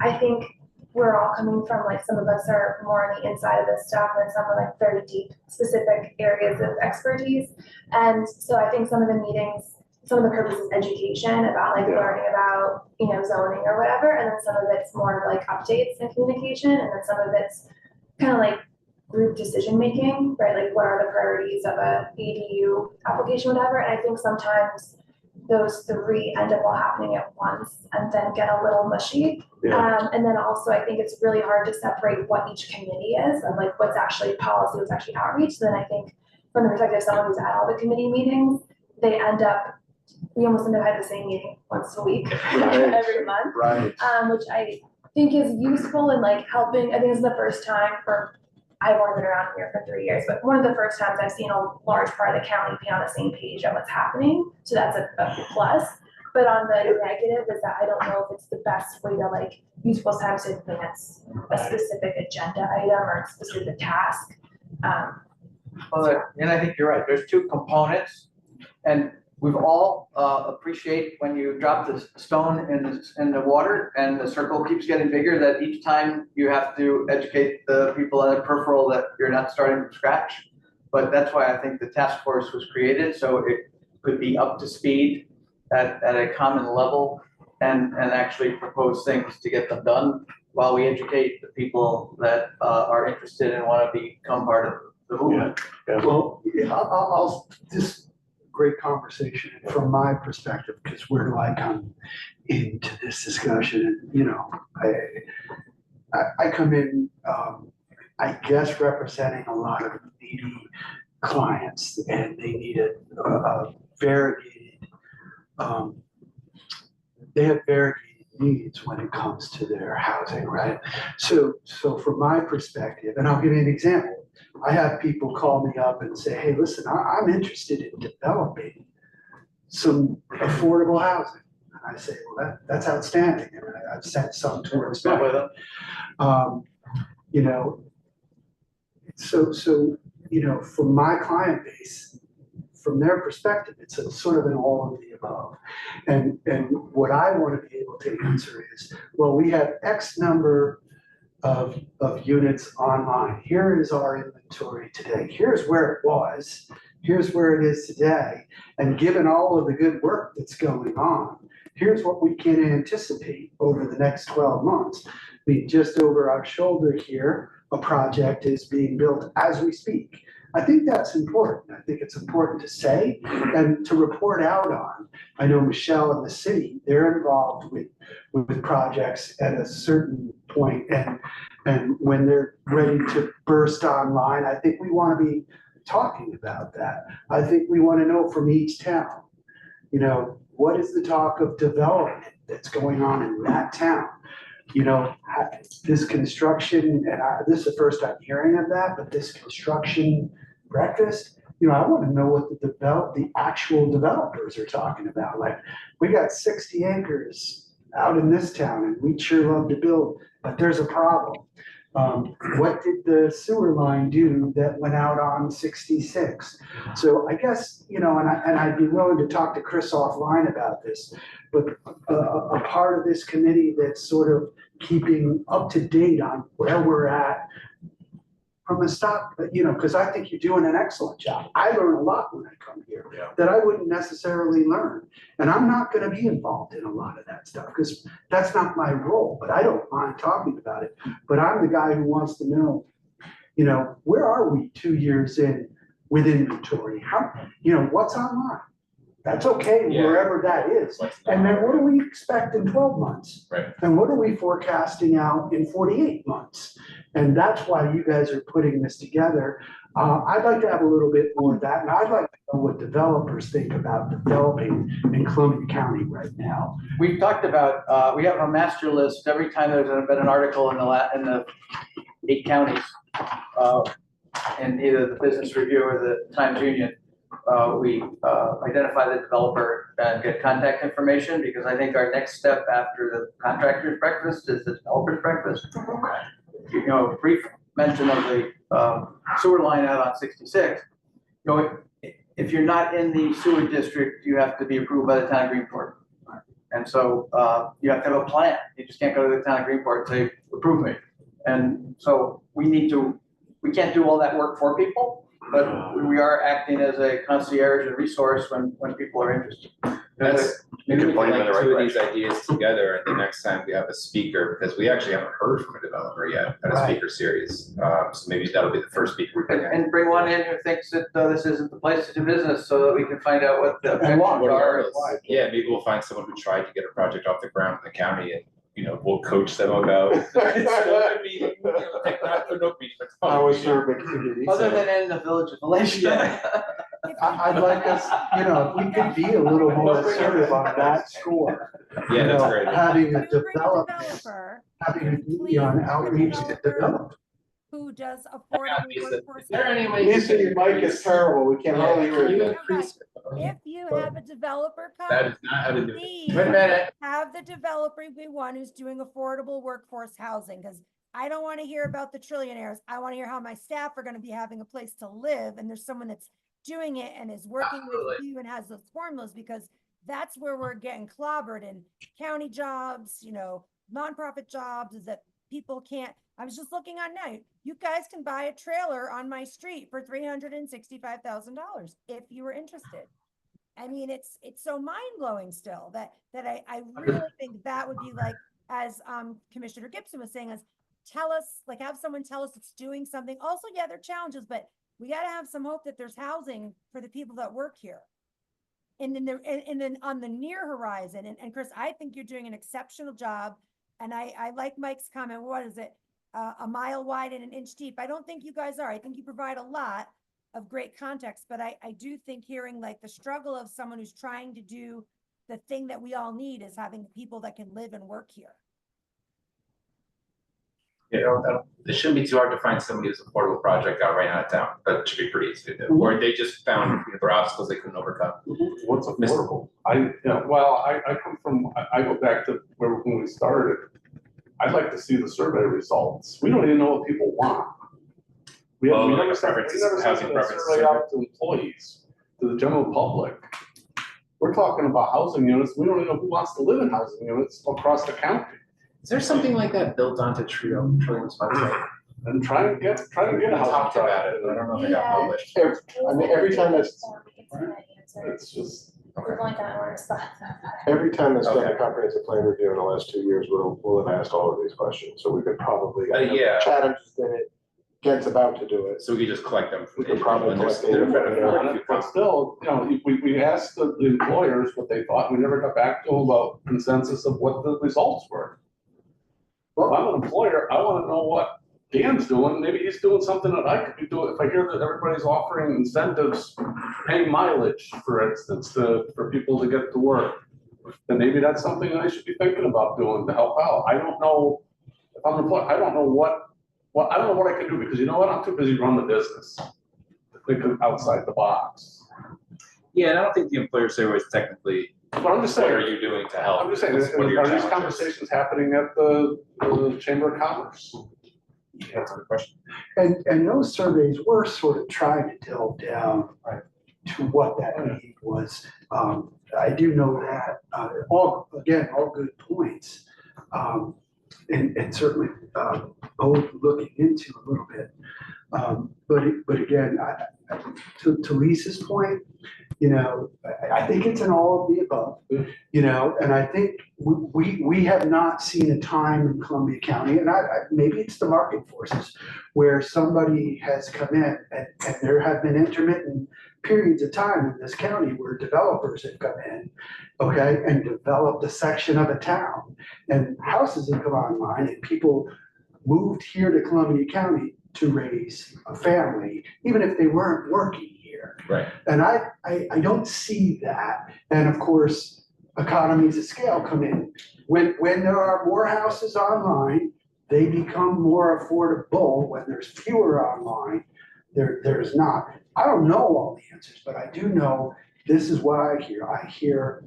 I think we're all coming from, like, some of us are more on the inside of this stuff and some are like very deep specific areas of expertise. And so I think some of the meetings, some of the purpose is education about learning about, zoning or whatever. And then some of it's more like updates and communication. And then some of it's kind of like group decision-making, right? Like what are the priorities of a ADU application, whatever, and I think sometimes those three end up all happening at once and then get a little mushy. Yeah. And then also I think it's really hard to separate what each committee is and like what's actually policy, what's actually outreach. So then I think from the perspective of someone who's at all the committee meetings, we almost end up having the same meeting once a week every month. Right. Which I think is useful in like helping. I think this is the first time I've only been around here for 3 years, but one of the first times I've seen a large part of the county be on the same page at what's happening. So that's a plus. But on the negative is that I don't know if it's the best way to like use people's time to advance a specific agenda item or a specific task. Well, and I think you're right. There's two components, and we've all appreciate when you drop the stone in the water and the circle keeps getting bigger, that each time you have to educate the people in the peripheral that you're not starting from scratch. But that's why I think the task force was created, so it could be up to speed at a common level and actually propose things to get them done while we educate the people that are interested and want to become part of the movement. Yeah. Well, I'll just great conversation from my perspective, because where do I come into this discussion? And I come in, I guess, representing a lot of needy clients, and they need a variegated, they have variegated needs when it comes to their housing, right? So from my perspective, and I'll give you an example. I have people call me up and say, hey, listen, I'm interested in developing some affordable housing. And I say, well, that's outstanding. And I've sent some towards them. From my client base, from their perspective, it's a sort of an all of the above. And what I want to be able to answer is, well, we have X number of units online. Here is our inventory today. Here's where it was. Here's where it is today. And given all of the good work that's going on, here's what we can anticipate over the next 12 months. Just over our shoulder here, a project is being built as we speak. I think that's important. I think it's important to say and to report out on. I know Michelle and the city, they're involved with projects at a certain point, and when they're ready to burst online, I think we want to be talking about that. I think we want to know from each town, what is the talk of development that's going on in that town? This construction, and this is the first I'm hearing of that, but this construction breakfast, I want to know what the actual developers are talking about. Like, we got 60 acres out in this town and we'd sure love to build, but there's a problem. What did the sewer line do that went out on 66? So I guess, and I'd be willing to talk to Chris offline about this, but a part of this committee that's sort of keeping up to date on where we're at from a stop, because I think you're doing an excellent job. I learn a lot when I come here that I wouldn't necessarily learn. And I'm not going to be involved in a lot of that stuff because that's not my role, but I don't mind talking about it. But I'm the guy who wants to know, where are we 2 years in with inventory? How, what's online? That's okay, wherever that is. And then what do we expect in 12 months? Right. And what are we forecasting out in 48 months? And that's why you guys are putting this together. I'd like to have a little bit more of that. And I'd like to know what developers think about developing in Columbia County right now. We've talked about, we have a master list every time there's been an article in the 8 counties, in either the Business Review or the Times Union. We identify the developer and get contact information, because I think our next step after the contractor's breakfast is the developer's breakfast. Brief mention of the sewer line out on 66. If you're not in the sewer district, you have to be approved by the town of Greenport. And so you have to have a plan. You just can't go to the town of Greenport and say, approve me. And so we can't do all that work for people, but we are acting as a concierge and resource when people are interested. You Maybe can we point can them in like the right two of these direction. ideas together, and the next time we have a speaker, because we actually haven't heard from a developer yet at a Right. speaker series. So maybe that'll be the first speaker we bring in. And bring one in who thinks that this isn't the place to do business, so that we can find out what the objections What are. are those? Yeah, maybe we'll find someone who tried to get a project off the ground in the county, and we'll coach them about. It's still a meeting, not a no meeting, but it's Our a survey committee. Other than in the village of Valencia. I'd like us, if we could be a little more assertive on that score. Yeah, You that's know, great. Having a If you bring a development, developer having please an bring a outreach to developer develop. who does affordable workforce. Is there any housing. way? Lisa, your mic is terrible, we can hardly hear you. Okay, if you have a developer That come, is not how to do it. please Wait a minute. have the developer be one who's doing affordable workforce housing, because I don't want to hear about the trillionaires. I want to hear how my staff are going to be having a place to live, and there's someone that's doing it and is working with you and has those formulas, because that's where we're getting clobbered in county jobs, nonprofit jobs, is that people can't. I was just looking on now. You guys can buy a trailer on my street for $365,000 if you were interested. I mean, it's so mind-blowing still that I really think that would be like, as Commissioner Gibson was saying, tell us, like, have someone tell us it's doing something. Also, yeah, there are challenges, but we got to have some hope that there's housing for the people that work here. And then on the near horizon, and Chris, I think you're doing an exceptional job. And I like Mike's comment. What is it? A mile wide and an inch deep. I don't think you guys are. I think you provide a lot of great context, but I do think hearing like the struggle of someone who's trying to do the thing that we all need is having people that can live and work here. It shouldn't be too hard to find somebody who's affordable project out right out of town. That should be pretty easy to do. Or they just found there are obstacles they couldn't overcome. What's affordable? I come from, I go back to when we started. I'd like to see the survey results. We don't even know what people want. We never sent a survey out to employees, to the general public. We're talking about housing units. We don't even know who wants to live in housing units across the county. Is there something like that built onto Trillion's website? And try to get a housing. Talked about it, but I don't know if it got published. Every time that's, It's just. We're going down our spot. every time there's been a comprehensive plan review in the last 2 years, we'll have asked all of these questions, so we could probably. Yeah. Chatham just did it, Kent's about to do it. So we could just collect them. We could probably collect They're data. But still, we asked the employers what they thought. We never got back to them about consensus of what the results were. Well, if I'm an employer, I want to know what Dan's doing. Maybe he's doing something that I could be doing. If I hear that everybody's offering incentives, paying mileage, for instance, for people to get to work, then maybe that's something I should be thinking about doing to help out. I don't know if I'm an employer. I don't know what I can do, because you know what? I'm too busy running the business to think outside the box. Yeah, and I don't think the employer survey is technically, But I'm just saying. what are you doing to help? I'm just saying, What are your are these challenges? conversations happening at the Chamber of Commerce? Yeah, that's a good question. And those surveys were sort of trying to delve down to what that need was. I do know that, all good points. And certainly both looking into a little bit. But again, to Lisa's point, I think it's an all of the above, and I think we have not seen a time in Columbia County, and maybe it's the market forces, where somebody has come in and there have been intermittent periods of time in this county where developers have come in, and developed a section of a town, and houses have come online, and people moved here to Columbia County to raise a family, even if they weren't working here. Right. And I don't see that. And of course, economies of scale come in. When there are more houses online, they become more affordable. When there's fewer online, there's not. I don't know all the answers, but I do know this is what I hear. I hear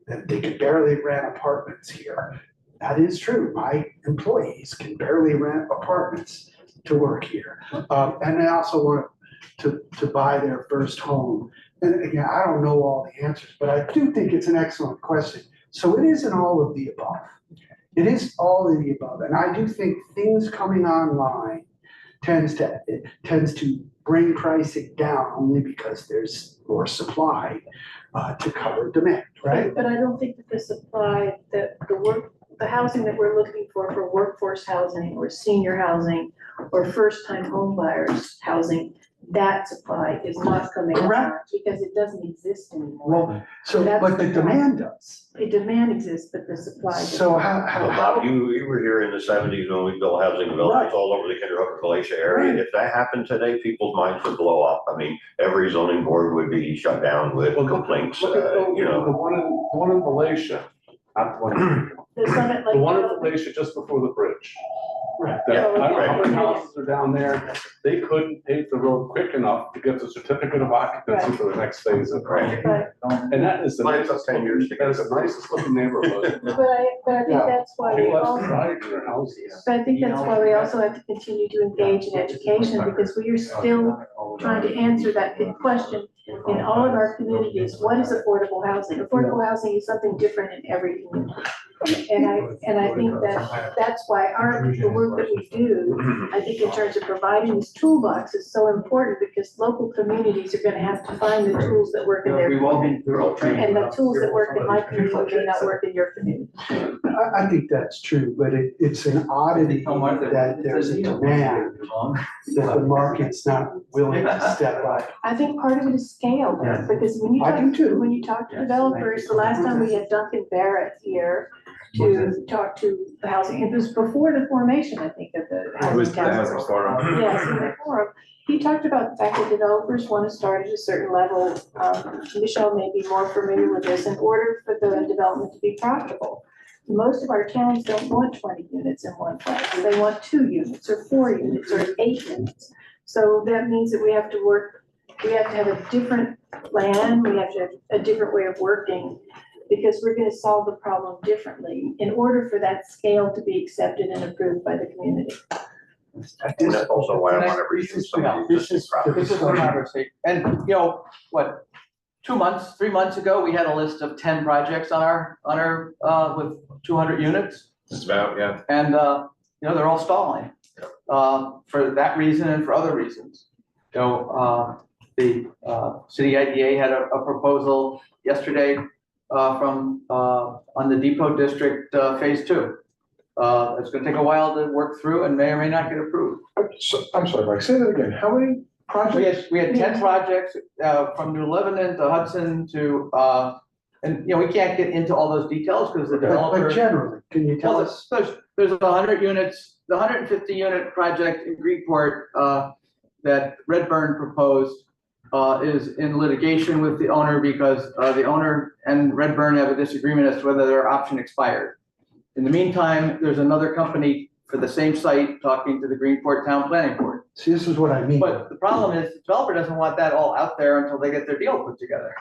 that they can barely rent apartments here. That is true. My employees can barely rent apartments to work here. And they also want to buy their first home. And again, I don't know all the answers, but I do think it's an excellent question. So it isn't all of the above. It is all of the above. And I do think things coming online tends to bring pricing down only because there's more supply to cover demand, right? But I don't think that the supply, the housing that we're looking for workforce housing or senior housing or first-time home buyers housing, that supply is not coming Correct. out because it doesn't exist anymore. Well, so, That's but the the demand does. The demand exists, but the supply doesn't. So Well, Bob, you were here in the seventies when we built housing developments all over the Kinderhook Appalachia area. Right. If that happened today, people's minds would blow up. I mean, every zoning board would be shut down with Well, complaints, Look at you the know. one in Malaysia, not the one, There's some at, like, the one in Malaysia just before the bridge. Right. That- Yeah, I don't know how many right. houses are down there, they couldn't pave the road quick enough to get the certificate of occupancy for the next phase of. Right. But, And that is the But it took nicest 10 years to looking, get that is the nicest looking neighborhood. but I think Yeah. that's why we People have also. pride in their houses. But I think that's why we also have to continue to engage in education, because we are still trying to answer that big question in all of our communities. What is affordable housing? Affordable housing is something different in every community. And I think that's why the work that we do, I think in terms of providing this toolbox is so important, because local communities are gonna have to find the tools that work in their community. And the tools that work in my community may not work in your community. I think that's true, but it's an oddity that there's a demand that the market's not willing to step up. I think part of it is scale, because I do too. when you talk to developers, the last time we had Duncan Barrett here to talk to the housing, it was before the formation, I think, of the It was housing the council. housing forum. Yes, in the forum, he talked about the fact that developers want to start at a certain level. Michelle may be more familiar with this, in order for the development to be profitable. Most of our towns don't want 20 units in one place, they want 2 units or 4 units or 8 units. So that means that we have to have a different plan, we have to have a different way of working, because we're gonna solve the problem differently in order for that scale to be accepted and approved by the community. And that's also why I want to reuse some of these existing properties. This is the conversation, and you know, what, 3 months ago, we had a list of 10 projects on our, with 200 units. Just about, yeah. And, you know, they're all stalling, for that reason and for other reasons. So, the, city IDA had a proposal yesterday, from, on the Depot District, Phase 2. It's gonna take a while to work through and may or may not get approved. I'm sorry, Mike, say that again. How many projects? We had 10 projects, from New Lebanon to Hudson to, and, you know, we can't get into all those details because the developer. But generally, can you tell Well, us? there's 100 units, the 150 unit project in Greenport, that Redburn proposed, is in litigation with the owner because, the owner and Redburn have a disagreement as to whether their option expired. In the meantime, there's another company for the same site talking to the Greenport Town Planning Board. See, this is what I mean. But the problem is, the developer doesn't want that all out there until they get their deal put together.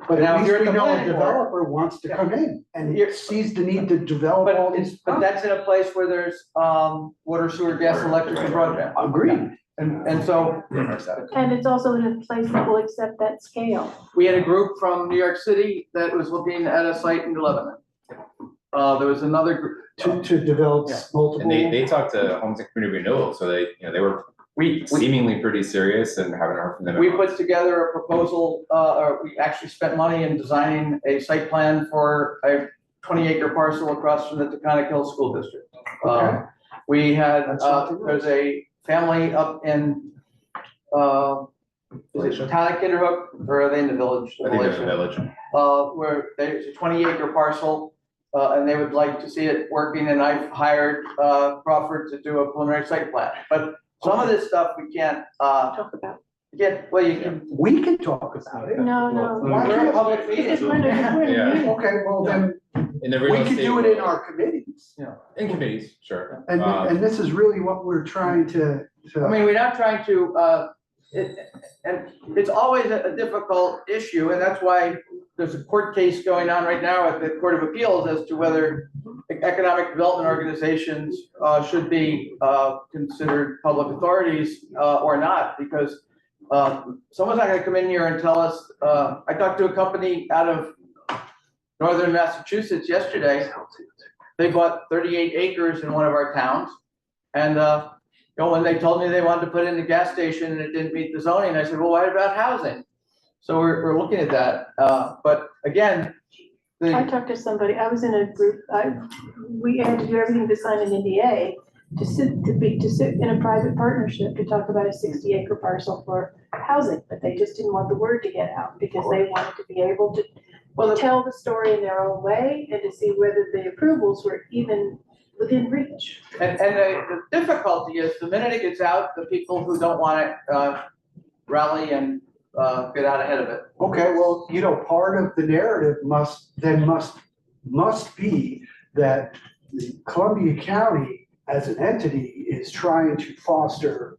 But Now, at least you're we the know a planning board. developer wants to come in and You're- sees the need to develop all these. But that's in a place where there's, water, sewer, gas, electric, and broadband. Agreed. And so And it's also in a place that will accept that scale. we had a group from New York City that was looking at a site in New Lebanon. There was another group. To develop Yeah. multiple. And they talked to Homes and Community Renewal, so they, you know, they were We seemingly pretty serious and haven't heard from them. we put together a proposal, or we actually spent money in designing a site plan for a 20-acre parcel across from the Taconic Hill School District. Okay. We had, That's something else. there's a family up in, is it Taconic Kinderhook, or are they in the village? I think there's a village. Where there's a 20-acre parcel, and they would like to see it working, and I've hired, Crawford to do a preliminary site plan. But some of this stuff we can't, Talk about. well, you can. We can talk about it. No, no. Why We're a can't- public Because meeting. we're in a Yeah. meeting. Okay, well then, In the we real can estate do it in world. our committees. In committees, sure. And this is really what we're trying to. I mean, we're not trying to, and it's always a difficult issue, and that's why there's a court case going on right now at the Court of Appeals as to whether economic development organizations, should be, considered public authorities, or not, because, someone's not gonna come in here and tell us, I talked to a company out of northern Massachusetts yesterday. They bought 38 acres in one of our towns, and, know, when they told me they wanted to put in the gas station and it didn't meet the zoning, I said, well, what about housing? So we're looking at that, but again, I the, talked to somebody, I was in a group, we had to do everything to sign an NDA to sit in a private partnership to talk about a 60-acre parcel for housing, but they just didn't want the word to get out because they wanted to be able to tell the story in their own way and to see whether the approvals were even within reach. and the difficulty is the minute it gets out, the people who don't want it, rally and, get out ahead of it. Okay, well, you know, part of the narrative must be that the Columbia County as an entity is trying to foster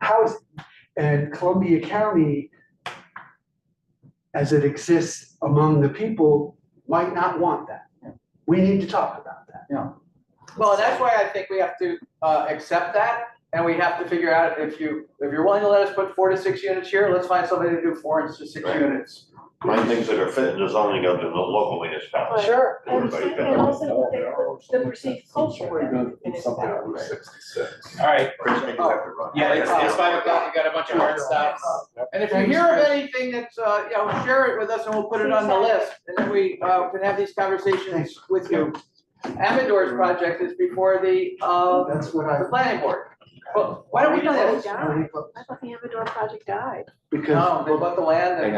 housing. And Columbia County, as it exists among the people, might not want that. We need to talk about that. Yeah. Well, that's why I think we have to, accept that. And we have to figure out if you're willing to let us put 4 to 6 units here, let's find somebody to do 4 to 6 Right. units. Find things that are fitting the zoning of the local municipality. Sure. And Everybody and also the perceived culture. We're of gonna do municipality. something on Route 66. All right, Chris, I do have to run. yeah, it's 5 o'clock, we got a bunch of hard stops. And if you hear of anything that's, share it with us and we'll put it on the list. And then we, can have these conversations with you. Amador's project is before the That's what I, planning board. Well, why don't we do this? I thought the Amador project died. because. No, they bought the land and.